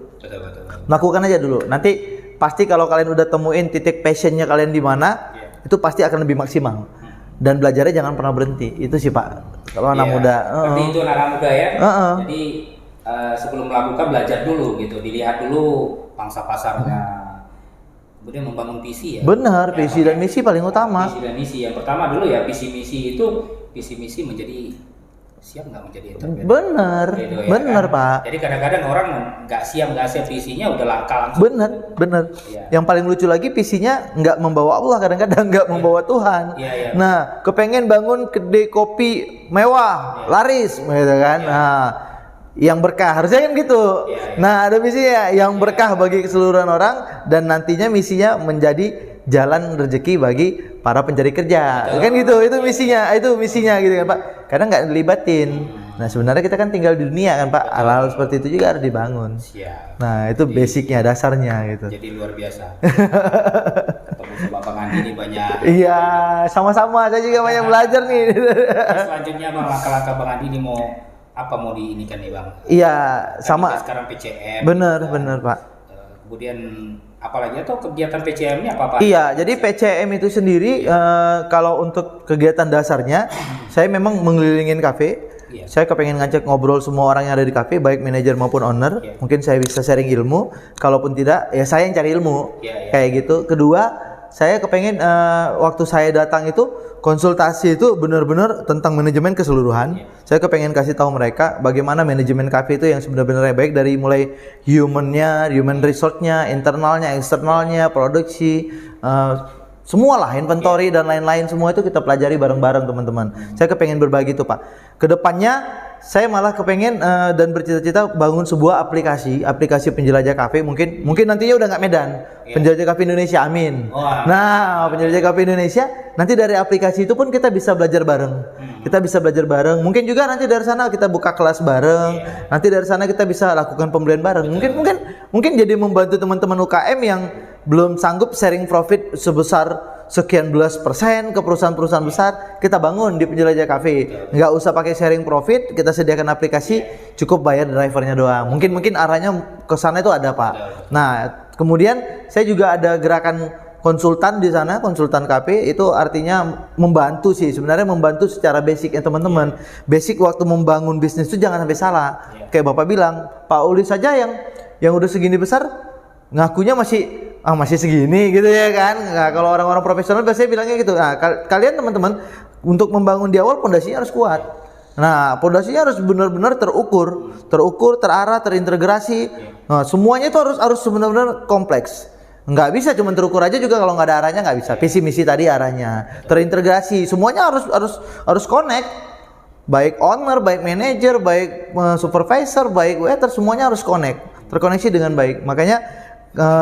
Lakukan aja dulu. Nanti pasti kalau kalian udah temuin titik passionnya kalian di mana, itu pasti akan lebih maksimal. Dan belajarnya jangan pernah berhenti. Itu sih, Pak, kalau anak muda. Berarti itu anak muda ya. Jadi sebelum melakukan, belajar dulu gitu, dilihat dulu pangsa pasarnya, kemudian membangun visi ya. Benar, visi dan misi paling utama. Visi dan misi yang pertama dulu ya, visi misi itu visi misi menjadi siap nggak menjadi entrepreneur. Bener, gitu, ya, bener kan? Pak. Jadi kadang-kadang orang nggak siap visinya udah langka langsung. Bener. Ya. Yang paling lucu lagi visinya nggak membawa Allah, kadang-kadang nggak membawa Tuhan. Nah, kepengen bangun kedai kopi mewah, laris, gitu kan. Nah, yang berkah harusnya kan gitu. Nah, ada misinya yang berkah bagi keseluruhan orang, dan nantinya misinya menjadi jalan rezeki bagi para pencari kerja. Kan gitu, itu misinya gitu kan, Pak. Kadang nggak dilibatin. Nah, sebenarnya kita kan tinggal di dunia kan, Pak. Hal-hal seperti itu juga harus dibangun. Nah, itu basicnya, dasarnya gitu. Jadi luar biasa. Ketemu sama Bang Andi ini banyak. Iya, sama-sama. Saya juga banyak belajar nih. Selanjutnya Bang, langkah-langkah Bang Andi ini mau diinikan nih, Bang? Iya, sama. Sekarang PCM. Bener, Pak. Kemudian apalagi atau kegiatan PCM-nya apa? Iya, jadi PCM itu sendiri kalau untuk kegiatan dasarnya saya memang mengelilingin kafe. Saya kepengen ngajak ngobrol semua orang yang ada di kafe, baik manajer maupun owner. Mungkin saya bisa sharing ilmu, kalaupun tidak ya saya yang cari ilmu. Kayak gitu. Kedua, saya kepengen waktu saya datang itu konsultasi itu benar-benar tentang manajemen keseluruhan. Saya kepengen kasih tahu mereka bagaimana manajemen kafe itu yang sebenarnya baik, dari mulai human resource-nya, internalnya, eksternalnya, produksi, semua lah, inventory dan lain-lain semua itu kita pelajari bareng-bareng teman-teman. Saya kepengen berbagi itu Pak. Kedepannya saya malah kepengen dan bercita-cita bangun sebuah aplikasi penjelajah kafe. Mungkin nantinya udah nggak Medan, penjelajah kafe Indonesia, amin. Nah, penjelajah kafe Indonesia, nanti dari aplikasi itu pun kita bisa belajar bareng. Kita bisa belajar bareng. Mungkin juga nanti dari sana kita buka kelas bareng. Nanti dari sana kita bisa lakukan pembelian bareng. Mungkin jadi membantu teman-teman UKM yang belum sanggup sharing profit sebesar sekian belas persen ke perusahaan-perusahaan besar, kita bangun di penjelajah kafe. Nggak usah pakai sharing profit, kita sediakan aplikasi, cukup bayar drivernya doang. Mungkin arahnya ke sana itu ada Pak. Nah, kemudian saya juga ada gerakan konsultan di sana, konsultan KP, itu artinya membantu sih, sebenarnya membantu secara basic ya teman-teman. Basic waktu membangun bisnis itu jangan sampai salah. Kayak Bapak bilang, Pak Uli saja yang udah segini besar ngakunya masih segini gitu ya kan. Nah, kalau orang-orang profesional biasanya bilangnya gitu. Nah, kalian teman-teman untuk membangun di awal pondasinya harus kuat. Nah, pondasinya harus benar-benar terukur, terarah, terintegrasi. Nah, semuanya itu harus benar-benar kompleks. Nggak bisa cuma terukur aja juga, kalau nggak ada arahnya nggak bisa. Visi misi tadi arahnya, terintegrasi, semuanya harus connect. Baik owner, baik manager, baik supervisor, baik waiter, semuanya harus terkoneksi dengan baik. Makanya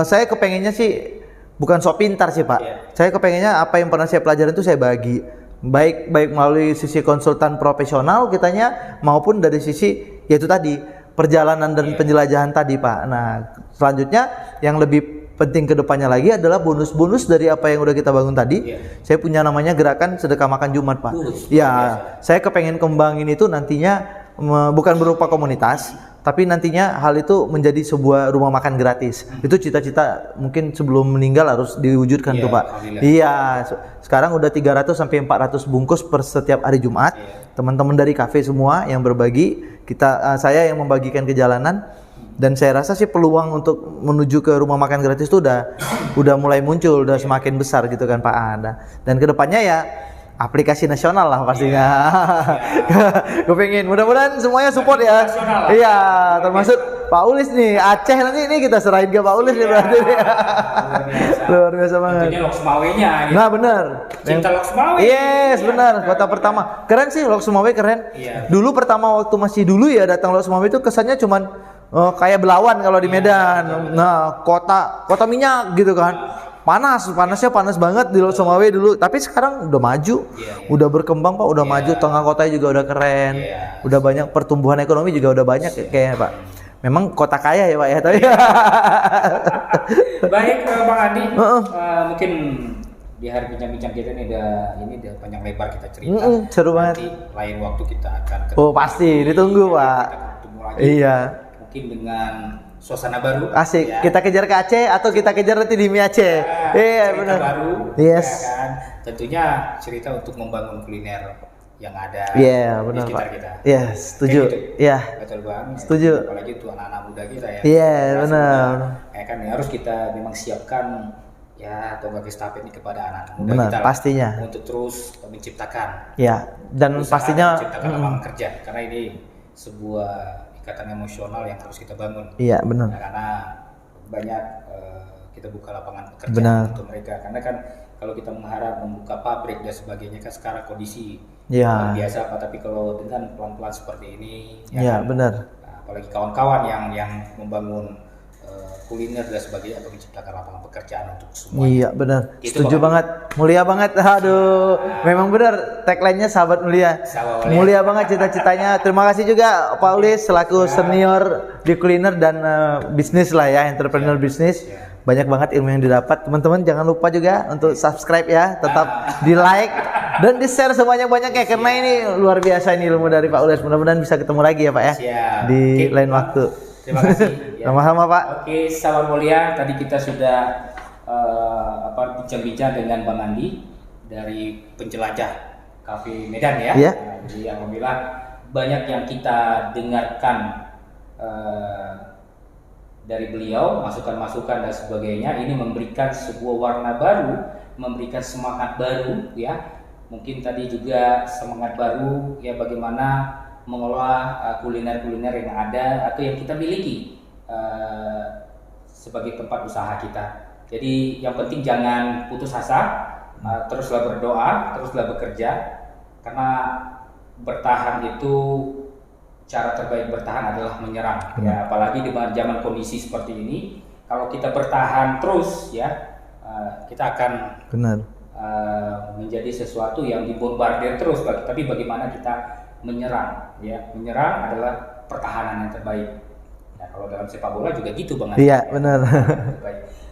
saya kepengennya sih bukan sok pintar sih Pak. Saya kepengennya apa yang pernah saya pelajari itu saya bagi. Baik melalui sisi konsultan profesional kitanya maupun dari sisi yaitu tadi perjalanan dan penjelajahan tadi Pak. Nah, selanjutnya yang lebih penting kedepannya lagi adalah bonus-bonus dari apa yang udah kita bangun tadi. Saya punya namanya gerakan sedekah makan Jumat Pak. Saya kepengen kembangin itu nantinya bukan berupa komunitas, tapi nantinya hal itu menjadi sebuah rumah makan gratis. Itu cita-cita mungkin sebelum meninggal harus diwujudkan tuh Pak. Sekarang udah 300 sampai 400 bungkus per setiap hari Jumat. Teman-teman dari kafe semua yang berbagi, saya yang membagikan ke jalanan, dan saya rasa sih peluang untuk menuju ke rumah makan gratis itu udah mulai muncul, udah semakin besar gitu kan Pak. Dan kedepannya ya aplikasi nasional lah pastinya. Gue pengen, mudah-mudahan semuanya support ya. Iya, termasuk Pak Ulis nih, Aceh nanti ini kita serahin ke Pak Ulis nih berarti. Luar biasa banget. Tentunya Loksmawe-nya gitu. Nah, benar. Cinta Loksmawe. Yes, benar. Kota pertama. Keren sih Loksmawe, keren. Dulu pertama waktu masih dulu ya datang Loksmawe itu kesannya cuman kayak Belawan kalau di Medan. Nah, kota minyak gitu kan. Panasnya panas banget di Loksmawe dulu, tapi sekarang udah maju, udah berkembang Pak, udah maju, tengah kotanya juga udah keren, udah banyak pertumbuhan ekonomi juga udah banyak kayaknya Pak. Memang kota kaya ya Pak ya, tapi baik Bang Andi, mungkin di hari bincang-bincang kita ini udah panjang lebar kita cerita. Seru banget. Nanti lain waktu kita akan ketemu. Pasti ditunggu Pak. Kita ketemu lagi. Iya. Mungkin dengan suasana baru. Asik. Kita kejar ke Aceh atau kita kejar nanti di Mie Aceh. Iya benar. Baru. Yes. Ya kan? Tentunya cerita untuk membangun kuliner yang ada benar, di sekitar Pak. kita. Setuju. Iya. Betul Bang. Setuju. Apalagi untuk anak-anak muda kita ya. Benar. Kan harus kita memang siapkan atau bagi estafet ini kepada anak muda benar, kita pastinya. Untuk terus menciptakan. Dan pastinya menciptakan lapangan kerja, karena ini sebuah ikatan emosional yang harus kita bangun. Iya, benar. Karena banyak kita buka lapangan pekerjaan untuk mereka. Karena kan kalau kita mengharap membuka pabrik dan sebagainya kan sekarang kondisi biasa Pak, tapi kalau dengan pelan-pelan seperti ini benar. Apalagi kawan-kawan yang membangun kuliner dan sebagainya atau menciptakan lapangan pekerjaan untuk semua. Iya benar. Setuju banget. Mulia banget. Aduh, memang benar tagline-nya sahabat mulia. Mulia banget cita-citanya. Terima kasih juga Pak Ulis selaku senior di kuliner dan bisnis lah ya, entrepreneur bisnis. Banyak banget ilmu yang didapat. Teman-teman jangan lupa juga untuk subscribe ya, tetap di like dan di share sebanyak-banyaknya karena ini luar biasa ini ilmu dari Pak Ulis. Mudah-mudahan bisa ketemu lagi ya Pak ya. Di lain waktu. Terima kasih. Sama-sama Pak. Oke, salam mulia. Tadi kita sudah bincang-bincang dengan Bang Andi dari penjelajah Cafe Medan ya. Jadi alhamdulillah banyak yang kita dengarkan dari beliau, masukan-masukan dan sebagainya. Ini memberikan sebuah warna baru, memberikan semangat baru ya. Mungkin tadi juga semangat baru ya bagaimana mengelola kuliner-kuliner yang ada atau yang kita miliki sebagai tempat usaha kita. Jadi yang penting jangan putus asa, Teruslah berdoa, teruslah bekerja, karena bertahan itu cara terbaik bertahan adalah menyerang. Ya, apalagi di zaman kondisi seperti ini, kalau kita bertahan terus ya, kita akan menjadi sesuatu yang dibombardir terus. Tapi bagaimana kita menyerang? Ya, menyerang adalah pertahanan yang terbaik. Nah, kalau dalam sepak bola juga gitu Bang. Iya, benar.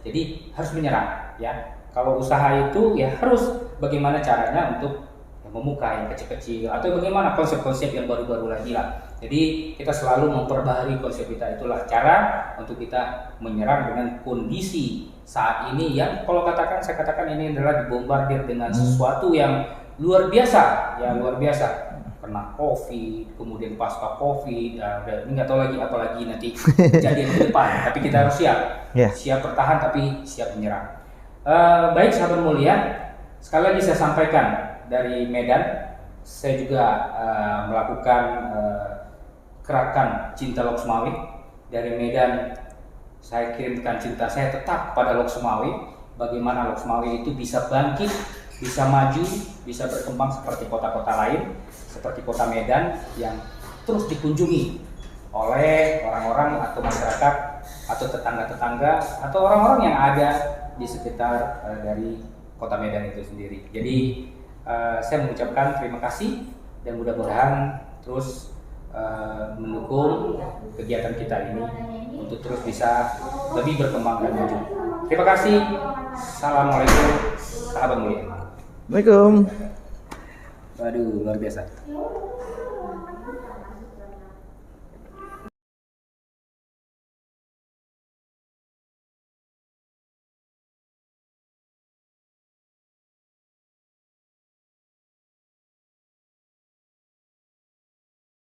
Jadi harus menyerang ya. Kalau usaha itu ya harus bagaimana caranya untuk membuka yang kecil-kecil, atau bagaimana konsep-konsep yang baru-baru lagi lah. Jadi kita selalu memperbaharui konsep kita, itulah cara untuk kita menyerang dengan kondisi saat ini yang kalau saya katakan ini adalah dibombardir dengan sesuatu yang luar biasa, ya luar biasa. Kena COVID, kemudian pasca COVID, ini nggak tahu lagi apalagi nanti kejadian ke depan. Tapi kita harus siap, siap bertahan tapi siap menyerang. Baik sahabat mulia, sekali lagi saya sampaikan dari Medan, saya juga melakukan gerakan Cinta Lok Sumawi. Dari Medan saya kirimkan cinta saya tetap pada Lok Sumawi. Bagaimana Lok Sumawi itu bisa bangkit, bisa maju, bisa berkembang seperti kota-kota lain, seperti kota Medan yang terus dikunjungi oleh orang-orang atau masyarakat atau tetangga-tetangga atau orang-orang yang ada di sekitar dari kota Medan itu sendiri. Jadi saya mengucapkan terima kasih dan mudah-mudahan terus mendukung kegiatan kita ini untuk terus bisa lebih berkembang dan maju. Terima kasih. Assalamualaikum sahabat mulia. Waalaikumsalam. Waduh, luar biasa.